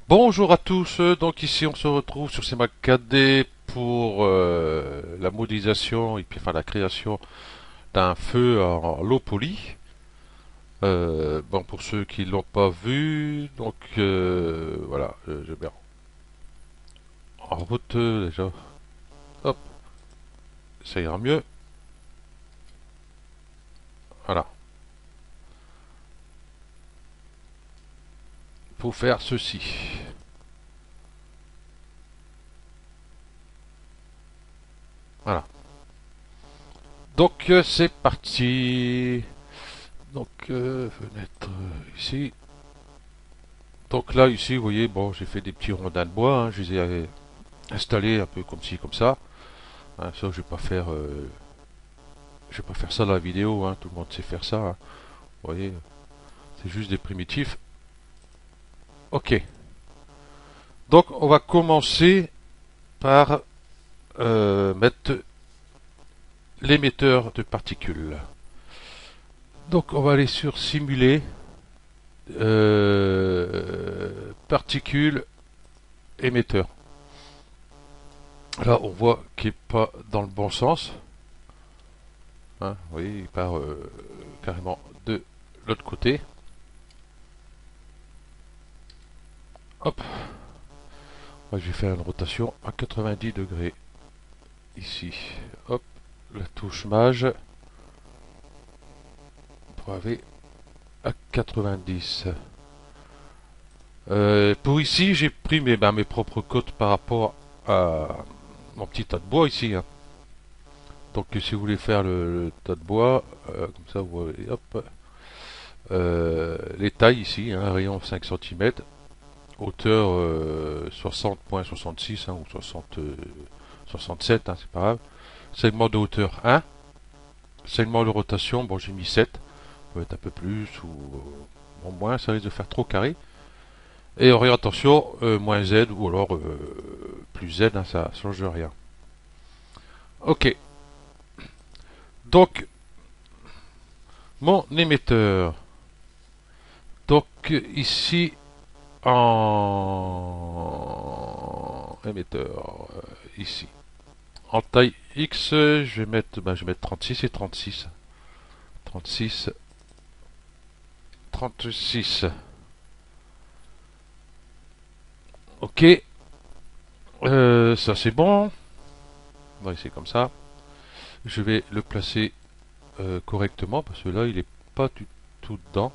Bonjour à tous, donc ici on se retrouve sur CMAC 4D pour la modélisation et puis enfin la création d'un feu en low poly. Bon pour ceux qui l'ont pas vu, donc voilà, je mets en route déjà. Hop, ça ira mieux. Voilà, pour faire ceci. Voilà. Donc c'est parti. Donc fenêtre ici. Donc là ici vous voyez bon j'ai fait des petits rondins de bois, hein, je les ai installés un peu comme ci comme ça. Hein, ça je vais pas faire ça dans la vidéo, hein, tout le monde sait faire ça. Hein. Vous voyez, c'est juste des primitifs. Ok. Donc on va commencer par mettre l'émetteur de particules. Donc on va aller sur simuler particules émetteur. Là on voit qu'il n'est pas dans le bon sens. Hein, vous voyez, il part carrément de l'autre côté. Hop. Moi, je vais faire une rotation à 90 degrés. Ici. Hop. La touche mage. Pour aller à 90. Pour ici, j'ai pris mes propres cotes par rapport à mon petit tas de bois ici. Hein. Donc, si vous voulez faire le tas de bois, comme ça, vous voyez, hop, les tailles ici, hein, rayon 5 cm, hauteur 60,66 hein, ou 67, hein, c'est pas grave. Segment de hauteur 1, segment de rotation, bon j'ai mis 7, peut être un peu plus ou bon, moins, ça risque de faire trop carré. Et orientation moins Z ou alors plus Z, hein, ça change rien. Ok, donc mon émetteur. Donc ici en émetteur, ici. En taille X, je vais mettre 36 et 36. 36, 36. Ok, ça c'est bon. On va essayer comme ça. Je vais le placer correctement parce que là il est pas du tout dedans.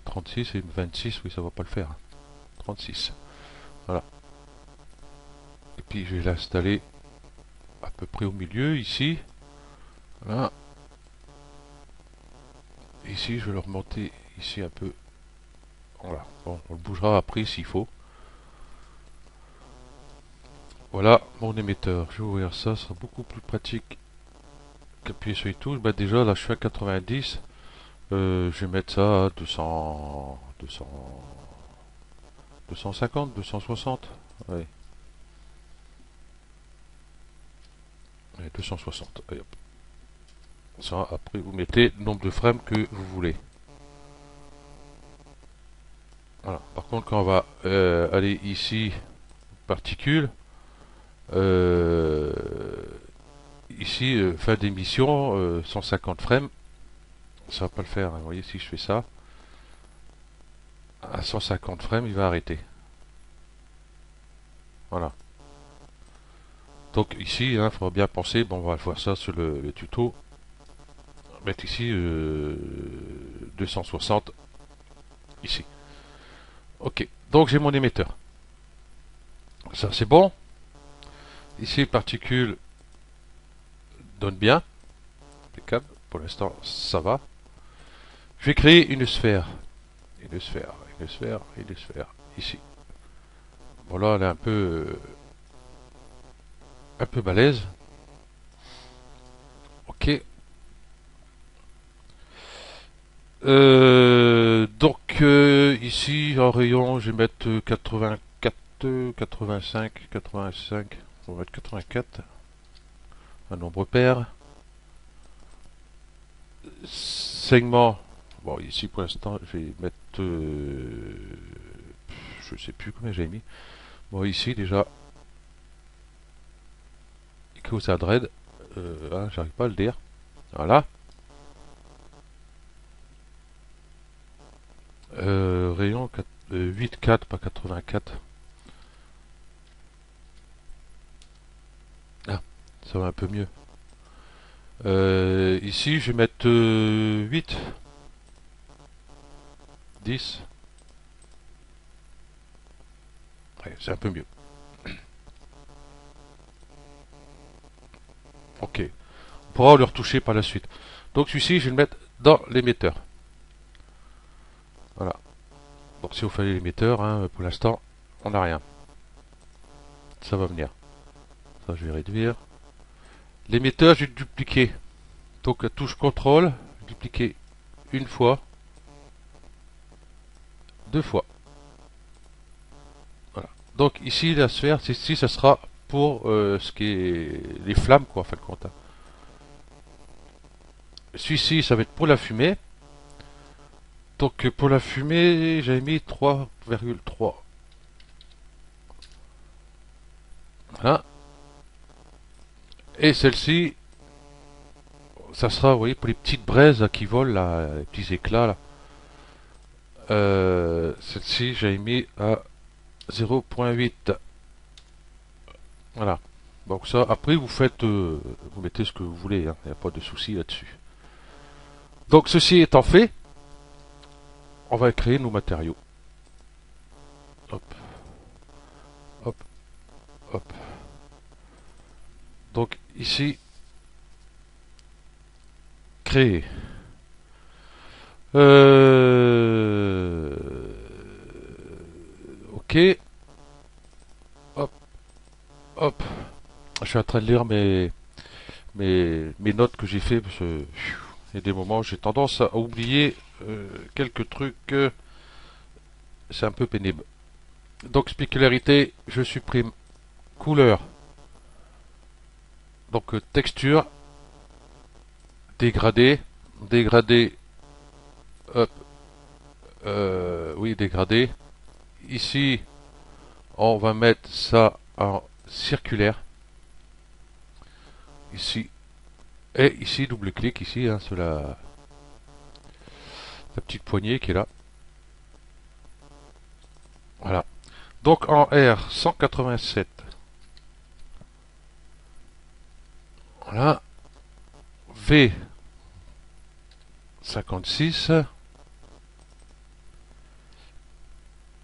36 et 26, oui ça va pas le faire. 36. Voilà. Et puis je vais l'installer à peu près au milieu ici. Voilà. Ici je vais le remonter ici un peu. Voilà. Bon, on le bougera après s'il faut. Voilà mon émetteur. Je vais ouvrir ça, ça sera beaucoup plus pratique qu'appuyer sur les touches. Bah déjà là je suis à 90. Je vais mettre ça à 200, 200, 250, 260. Ouais. Ouais, 260. Allez, hop. Ça, après vous mettez le nombre de frames que vous voulez. Voilà. Par contre, quand on va aller ici, particules, euh, ici, fin d'émission, 150 frames, ça va pas le faire. Hein. Vous voyez, si je fais ça, à 150 frames, il va arrêter. Voilà. Donc ici, il faudra bien penser, bon, on va voir ça sur le tuto, mettre ici 260 ici. Ok, donc j'ai mon émetteur. Ça c'est bon. Ici, particules donne bien. Impeccable. Pour l'instant, ça va. Je vais créer une sphère. Une sphère, une sphère, une sphère. Ici. Bon là, elle est un peu balèze. Ok. Ici, en rayon, je vais mettre 84, 85, 85. On va mettre 84. Un nombre pair. Segment. Bon, ici pour l'instant, je vais mettre. je sais plus combien j'ai mis. Bon, ici déjà, Icosahedred, hein, j'arrive pas à le dire. Voilà. Rayon 8,4, pas 84. Ah, ça va un peu mieux. Ici, je vais mettre 8, 10. Ouais, c'est un peu mieux. Ok. On pourra le retoucher par la suite. Donc celui-ci, je vais le mettre dans l'émetteur. Voilà. Donc si vous fallait l'émetteur, hein, pour l'instant, on n'a rien. Ça va venir. Ça, je vais réduire. L'émetteur, je vais le dupliquer. Donc la touche CTRL, dupliquer une fois, deux fois. Voilà. Donc ici, la sphère, ici, ça sera pour ce qui est les flammes, quoi, en fin de compte. Hein. Celui-ci, ça va être pour la fumée. Donc pour la fumée, j'avais mis 3,3. Voilà. Et celle-ci, ça sera, vous voyez, pour les petites braises là, qui volent, là, les petits éclats. Là. Celle-ci, j'avais mis à 0,8. Voilà. Donc ça, après, vous faites, vous mettez ce que vous voulez. Hein. Il n'y a pas de souci là-dessus. Donc ceci étant fait, on va créer nos matériaux. Hop, hop, hop. Donc ici, créer. Ok. Hop, hop. Je suis en train de lire mes notes que j'ai fait parce que il y a des moments où j'ai tendance à oublier quelques trucs. C'est un peu pénible. Donc spécularité, je supprime couleur. Donc texture, dégradé, dégradé, hop, oui dégradé. Ici, on va mettre ça en circulaire. Ici et ici double clic ici hein, sur la petite poignée qui est là. Voilà. Donc en R 187. Voilà. V 56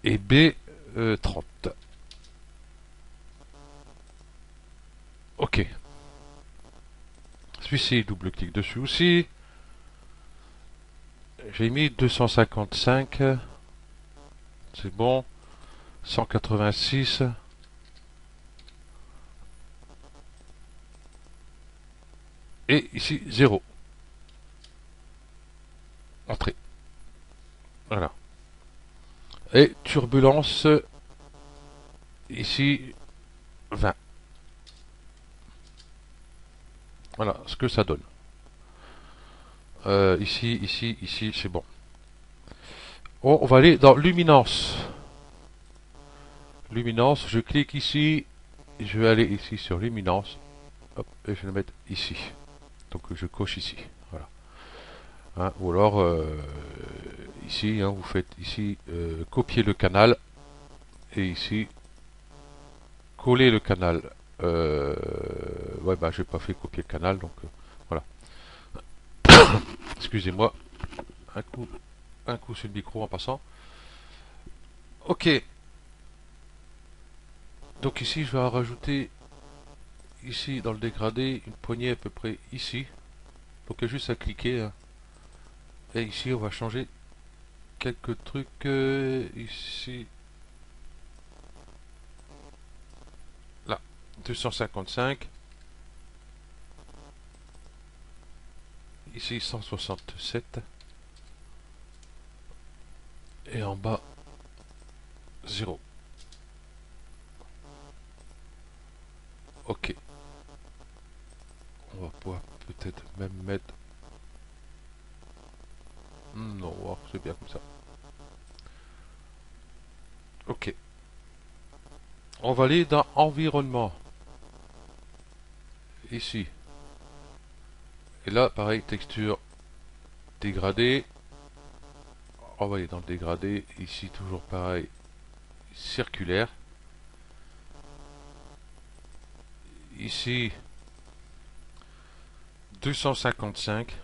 et B 30. Ok. Celui-ci, double-clic dessus aussi. J'ai mis 255. C'est bon. 186. Et ici, 0. Entrée. Voilà. Et turbulence. Ici, 20. Voilà ce que ça donne. Ici, c'est bon. On va aller dans luminance. Luminance, je clique ici. Je vais aller ici sur luminance. Hop, et je vais le mettre ici. Donc je coche ici. Voilà. Hein, ou alors ici, hein, vous faites ici copier le canal et ici coller le canal. Ouais, bah j'ai pas fait copier le canal, donc voilà. Excusez-moi, un coup sur le micro en passant. Ok. Donc ici, je vais rajouter ici dans le dégradé une poignée à peu près ici. Donc il y a juste à cliquer. Hein. Et ici, on va changer quelques trucs ici. Là, 255. Ici, 167. Et en bas, 0. Ok. On va pouvoir peut-être même mettre... Non, c'est bien comme ça. Ok. On va aller dans environnement. Ici. Et là, pareil, texture dégradée. On va aller dans le dégradé. Ici, toujours pareil, circulaire. Ici, 255.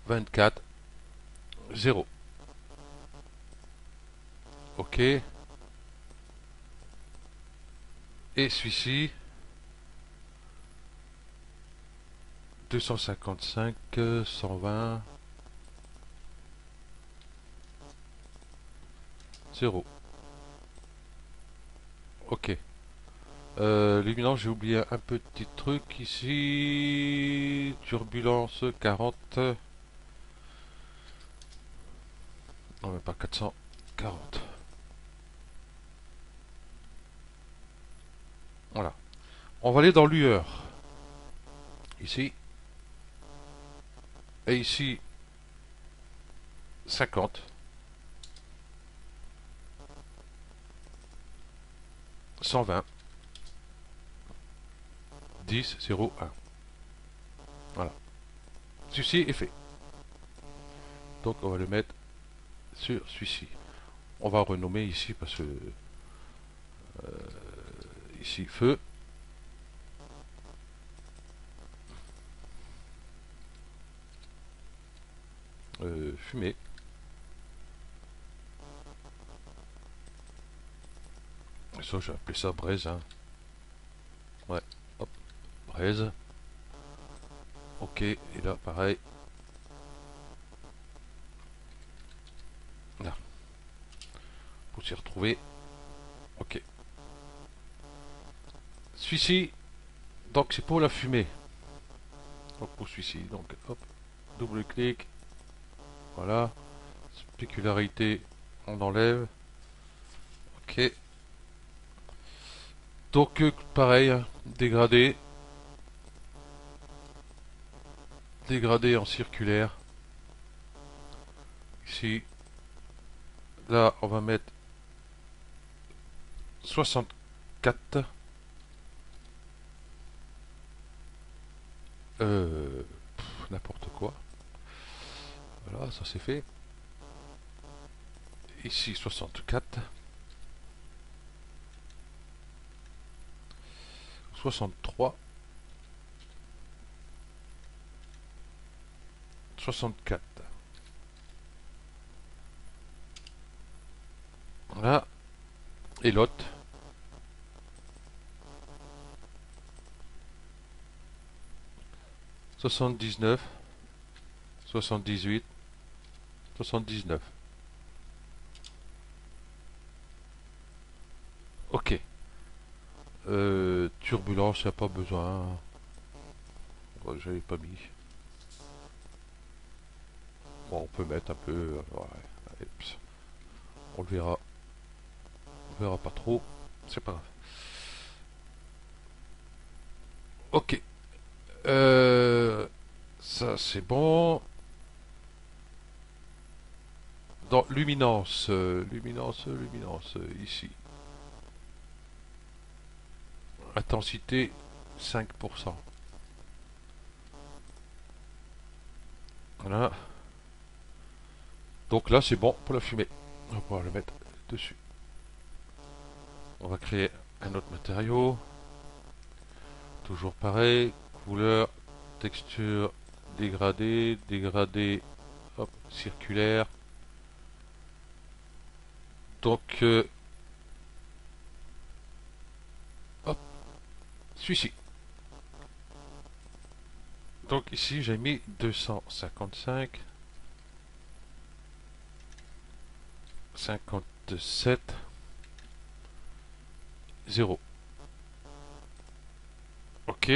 24. 0. OK. Et celui-ci, 255, 120, 0. OK. Luminance, j'ai oublié un petit truc ici. Turbulence 40. Non, mais pas 440. Voilà. On va aller dans lueur. Ici. Et ici, 50. 120. 10, 0, 1. Voilà. Celui-ci est fait. Donc on va le mettre sur celui-ci. On va renommer ici parce que ici feu. Fumée. Et ça, je vais appeler ça braise. Hein. Ouais, hop, braise. Ok, et là, pareil. Là, pour s'y retrouver. Ok. Celui-ci, donc c'est pour la fumée. Donc pour celui-ci, donc hop, double clic. Voilà. Spécularité, on enlève. Ok. Donc pareil, hein, dégradé. Dégradé en circulaire. Ici. Là, on va mettre 64. N'importe quoi. Voilà, ça c'est fait. Ici 64. 63. 64. Voilà. Et l'autre. 79. 78. 79. Ok. Turbulence, il n'y a pas besoin. Ouais, j'avais pas mis. Bon, on peut mettre un peu. Ouais, on le verra. On verra pas trop. C'est pas grave. Ok. Ça c'est bon. Dans luminance, luminance, ici. Intensité 5%. Voilà. Donc là c'est bon pour la fumée. On va pouvoir le mettre dessus. On va créer un autre matériau. Toujours pareil. Couleur, texture, dégradé, dégradé, hop, circulaire. Donc, hop, celui-ci. Donc ici j'ai mis 255, 57, 0. Ok.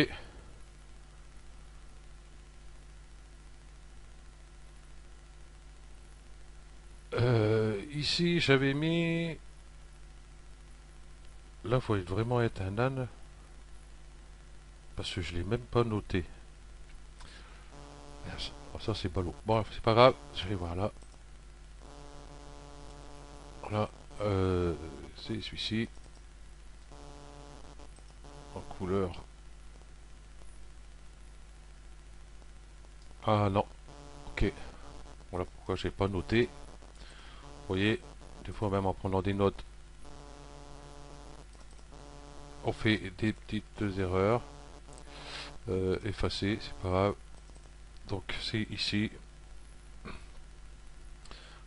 Ici j'avais mis... Là, il faut vraiment être un âne. Parce que je ne l'ai même pas noté. Oh, ça, c'est ballot. Bon, c'est pas grave. Je vais voir là. Voilà, c'est celui-ci en couleur. Ah non, ok. Voilà pourquoi j'ai pas noté. Vous voyez, des fois même en prenant des notes, on fait des petites erreurs. Effacer, c'est pas grave. Donc c'est ici,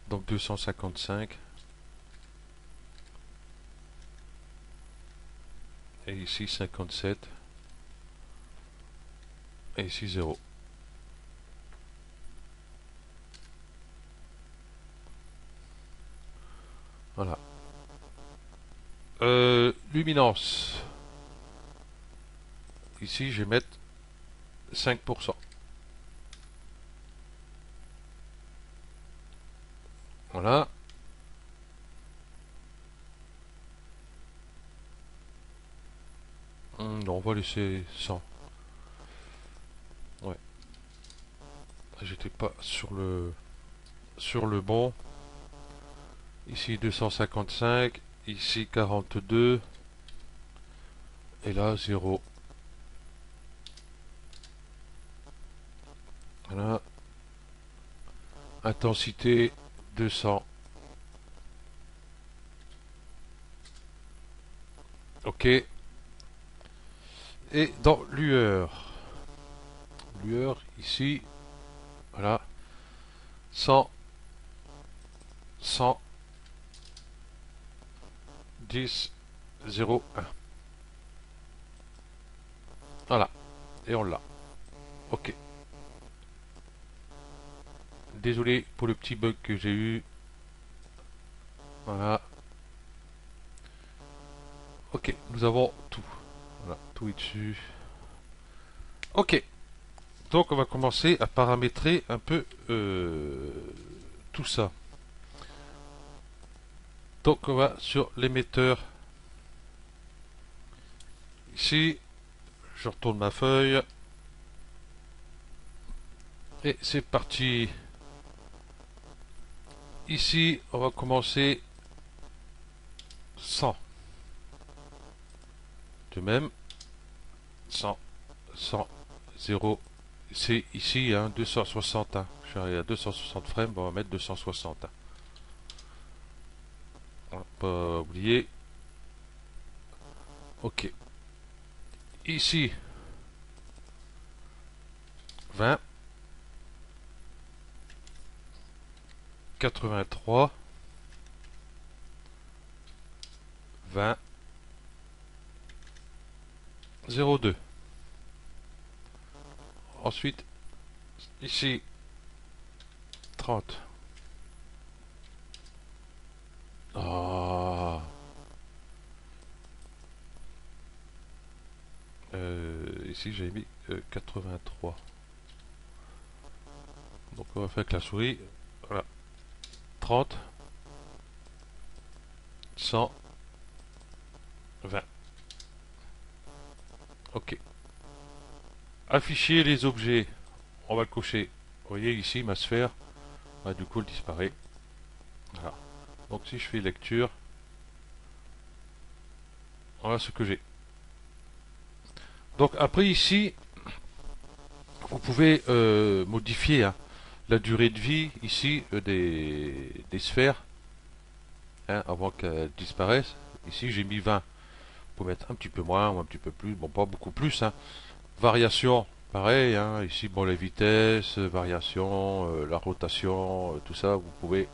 donc 255. Et ici 57. Et ici 0. Voilà. Luminance. Ici, je vais mettre 5%. Voilà. Non, on va laisser 100. Ouais. J'étais pas sur le bon. Ici 255. Ici 42. Et là 0. Voilà. Intensité 200. Ok. Et dans lueur. Lueur ici. Voilà. 100. 100. 10. 0. 1. Voilà. Et on l'a. Ok. Désolé pour le petit bug que j'ai eu. Voilà. Ok, nous avons tout. Voilà, tout est dessus. Ok, donc on va commencer à paramétrer un peu tout ça. Donc on va sur l'émetteur. Ici, je retourne ma feuille. Et c'est parti. Ici, on va commencer 100. De même, 100, 100, 0. C'est ici, hein, 260. Hein. Je suis arrivé à 260 frames, on va mettre 260. Hein. On va pas oublier. Ok. Ici, 20, 83, 20, 02. Ensuite, ici, 30. Ah. Ici, j'ai mis 83. Donc, on va faire avec la souris. Voilà. 30, 100, 20. Ok. Afficher les objets. On va le cocher. Vous voyez ici, ma sphère. Ah, du coup, elle disparaît. Voilà. Donc, si je fais lecture, voilà ce que j'ai. Donc, après, ici, vous pouvez modifier, hein, la durée de vie ici des sphères, hein, avant qu'elles disparaissent. Ici j'ai mis 20. Vous pouvez mettre un petit peu moins ou un petit peu plus, bon pas beaucoup plus. Hein. Variation, pareil. Hein. Ici bon les vitesses, variation, la rotation, tout ça, vous pouvez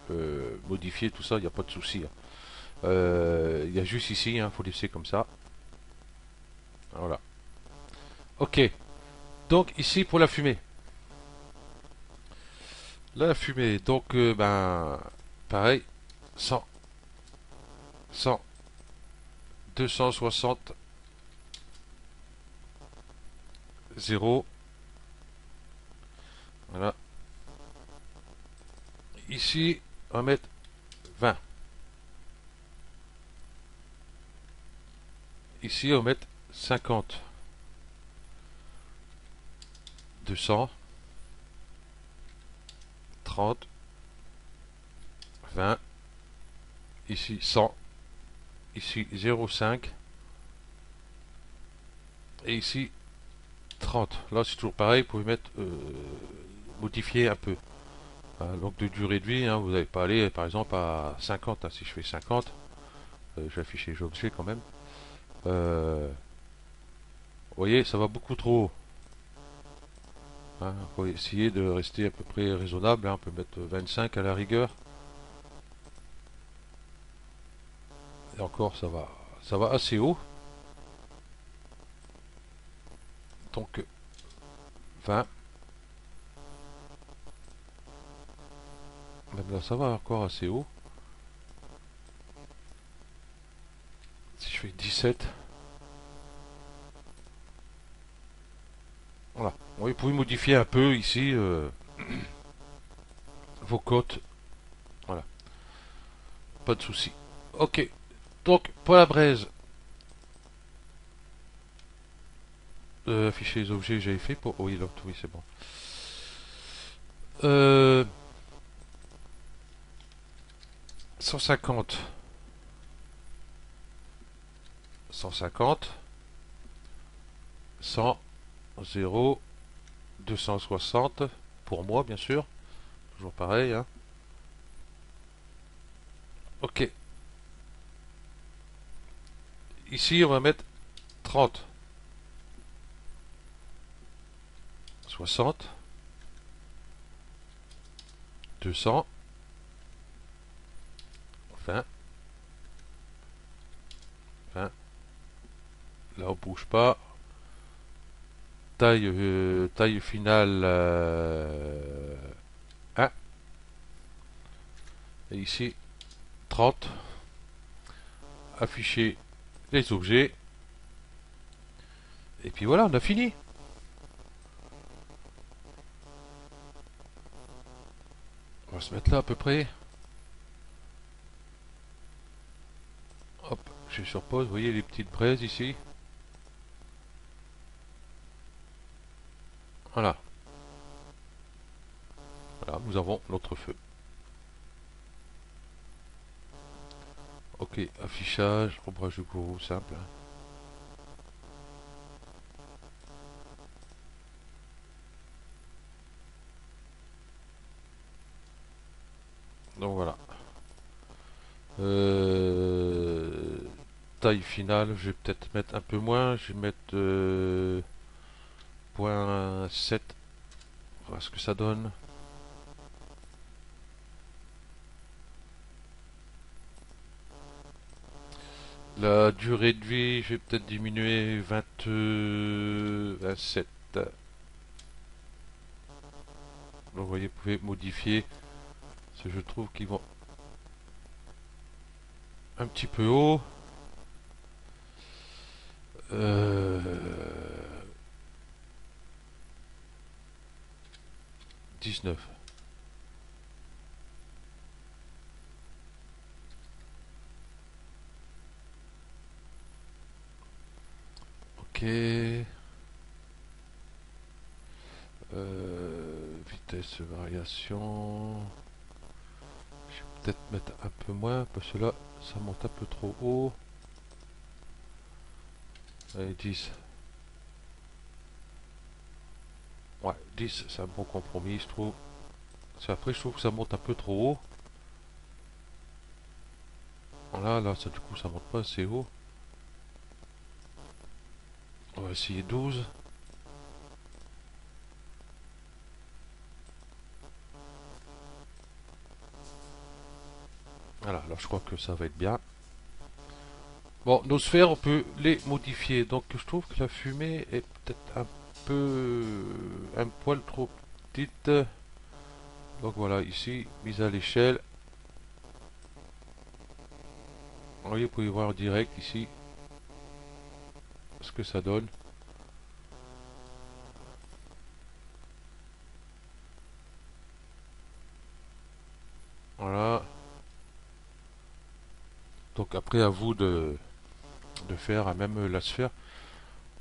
modifier tout ça, il n'y a pas de souci. Hein. Il y a juste ici, il faut laisser comme ça. Voilà. Ok. Donc ici pour la fumée. La fumée, donc ben pareil, 100, 100, 260, 0. Voilà. Ici, on va mettre 20. Ici, on va mettre 50. 200, 30, 20, ici 100, ici 0,5 et ici 30. Là c'est toujours pareil, vous pouvez mettre modifier un peu. Donc de durée de vie, hein, vous n'allez pas aller par exemple à 50. Hein. Si je fais 50, je vais afficher les objets quand même. Vous voyez, ça va beaucoup trop haut. Hein. Faut essayer de rester à peu près raisonnable. Hein. On peut mettre 25 à la rigueur. Et encore, ça va assez haut. Donc 20. Même là, ça va encore assez haut. Si je fais 17. Voilà. Vous pouvez modifier un peu ici vos cotes. Voilà. Pas de souci. Ok. Donc, pour la braise, afficher les objets, j'avais fait pour. Oui, donc, oui, c'est bon. Euh, 150. 150. 100. 0. 260. Pour moi, bien sûr. Toujours pareil. Hein. Ok. Ici, on va mettre 30. 60. 200. 20. 20. Là, on bouge pas. Taille finale 1. Et ici, 30. Afficher les objets. Et puis voilà, on a fini. On va se mettre là à peu près. Hop, je suis sur pause. Vous voyez les petites braises ici. Voilà. Voilà, nous avons notre feu. Ok, affichage, ombrage de gourou, simple. Donc voilà. Euh, Taille finale, je vais peut-être mettre un peu moins. Je vais mettre 0,7. Voilà ce que ça donne. La durée de vie, je vais peut-être diminuer 27. Donc vous voyez, vous pouvez modifier. Parce que je trouve qu'ils vont un petit peu haut. Euh, 19. Ok. Vitesse variation. Je vais peut-être mettre un peu moins parce que là ça monte un peu trop haut. Allez, 10. Ouais, 10 c'est un bon compromis je trouve. Parce qu'après je trouve que ça monte un peu trop haut. Là, ça du coup ça monte pas assez haut. On va essayer 12. Voilà, là je crois que ça va être bien. Bon, nos sphères, on peut les modifier. Donc je trouve que la fumée est peut-être un poil trop petite. Donc voilà, ici, mise à l'échelle. Vous voyez, vous pouvez voir en direct ici ce que ça donne. Voilà. Donc après, à vous de faire, même la sphère,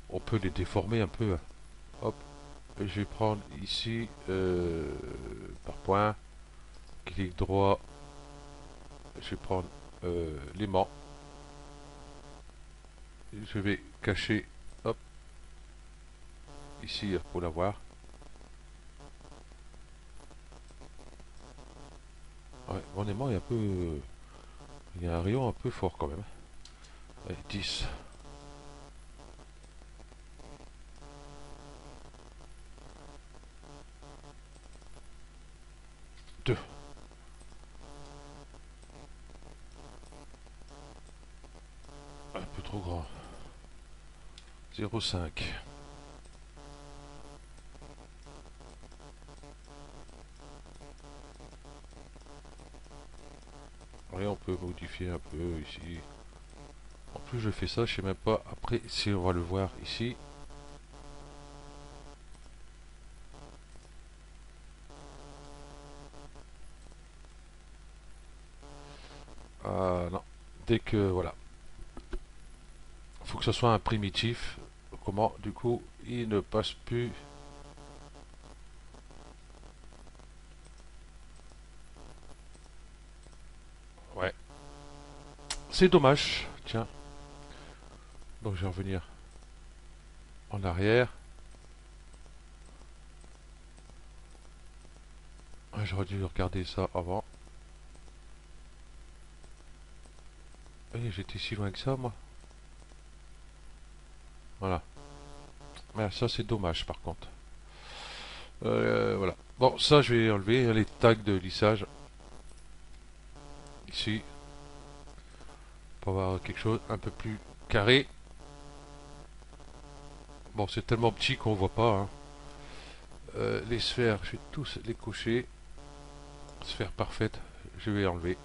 on peut les déformer un peu. Hop, et je vais prendre ici, par point, clic droit, je vais prendre l'aimant. Je vais cacher, hop, ici pour l'avoir. Ouais, mon aimant est un peu... Il y a un rayon un peu fort quand même. Allez, 10. 2. Un peu trop grand. 0,5. Et on peut modifier un peu ici. En plus je fais ça, je sais même pas après si on va le voir ici. Ah non, dès que voilà. Faut que ce soit un primitif. Comment du coup il ne passe plus. Ouais. C'est dommage. Tiens. Donc je vais revenir en arrière. Ah, j'aurais dû regarder ça avant. Eh, j'étais si loin que ça moi. Voilà. Ah, ça c'est dommage par contre. Voilà. Bon, ça je vais enlever les tags de lissage. Ici. Pour avoir quelque chose un peu plus carré. Bon, c'est tellement petit qu'on voit pas. Hein. Les sphères, je vais tous les cocher. Sphère parfaite, je vais enlever.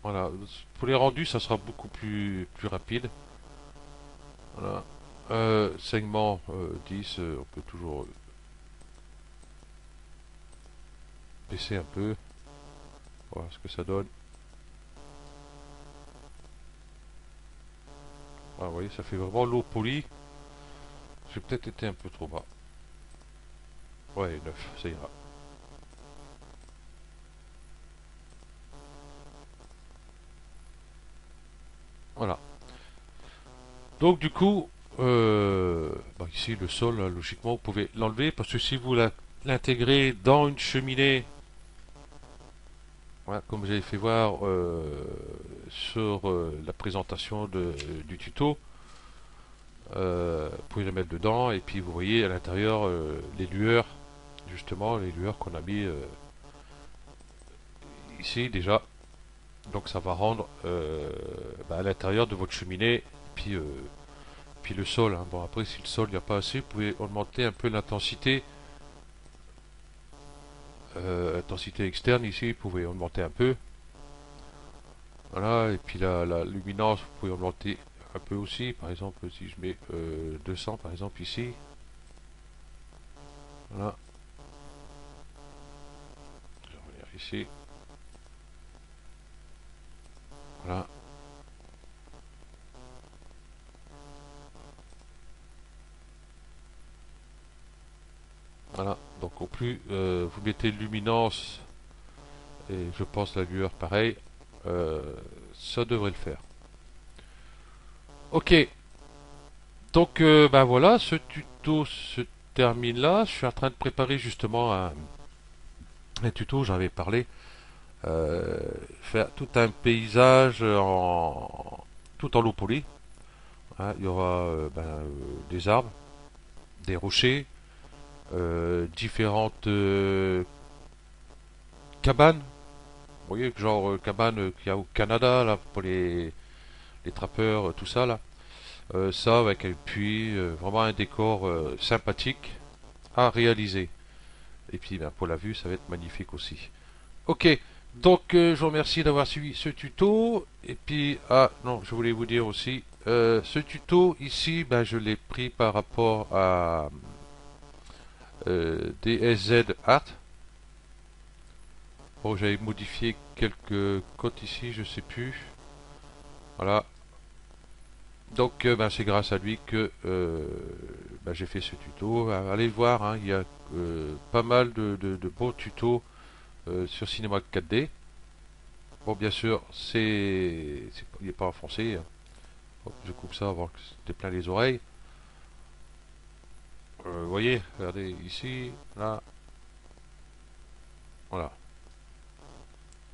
Voilà. Pour les rendus, ça sera beaucoup plus rapide. Voilà. Segment 10, on peut toujours baisser un peu. Voir ce que ça donne. Ah, vous voyez, ça fait vraiment low poly. J'ai peut-être été un peu trop bas. Ouais, 9, ça ira. Voilà. Donc du coup, ici le sol, hein, logiquement, vous pouvez l'enlever parce que si vous l'intégrez dans une cheminée, voilà, comme j'avais fait voir sur la présentation du tuto, vous pouvez la mettre dedans et puis vous voyez à l'intérieur les lueurs, justement les lueurs qu'on a mis ici déjà. Donc ça va rendre à l'intérieur de votre cheminée, puis puis le sol. Hein. Bon après si le sol il n'y a pas assez, vous pouvez augmenter un peu l'intensité. Intensité externe ici, vous pouvez augmenter un peu. Voilà, et puis la luminance, vous pouvez augmenter un peu aussi. Par exemple, si je mets 200 par exemple ici. Voilà, je vais revenir ici. Voilà, voilà. Donc au plus vous mettez luminance et je pense la lueur pareil, euh, ça devrait le faire. Ok, donc voilà, ce tuto se termine là. Je suis en train de préparer justement un tuto, j'en avais parlé. Faire tout un paysage tout en low poly. Hein. Il y aura des arbres, des rochers, différentes cabanes. Vous voyez, genre cabane qu'il y a au Canada là pour les trappeurs, tout ça là. Ça avec un puits, vraiment un décor sympathique à réaliser. Et puis pour la vue, ça va être magnifique aussi. Ok, donc je vous remercie d'avoir suivi ce tuto. Et puis, ah non, je voulais vous dire aussi, ce tuto ici, je l'ai pris par rapport à DSZ Art. Bon, j'avais modifié quelques codes ici, je sais plus. Voilà. Donc, c'est grâce à lui que j'ai fait ce tuto. Allez le voir, hein, il y a pas mal de beaux tutos sur Cinéma 4D. Bon, bien sûr, il n'est pas en français, hein. Hop, je coupe ça avant que c'était plein les oreilles. Vous voyez, regardez ici, là, voilà.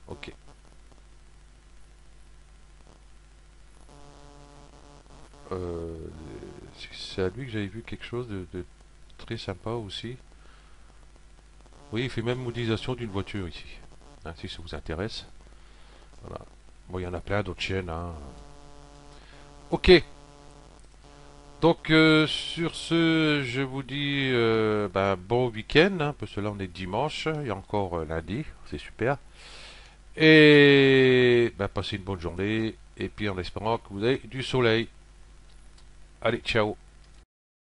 Ok. Euh, c'est à lui que j'avais vu quelque chose de très sympa aussi. Oui, il fait même modélisation d'une voiture ici. Hein, si ça vous intéresse. Voilà. Bon, il y en a plein d'autres chaînes, hein. Ok. Donc sur ce, je vous dis ben, bon week-end, hein, parce que là on est dimanche, il y a encore lundi, c'est super. Et ben, passez une bonne journée, et puis en espérant que vous avez du soleil. Allez, ciao.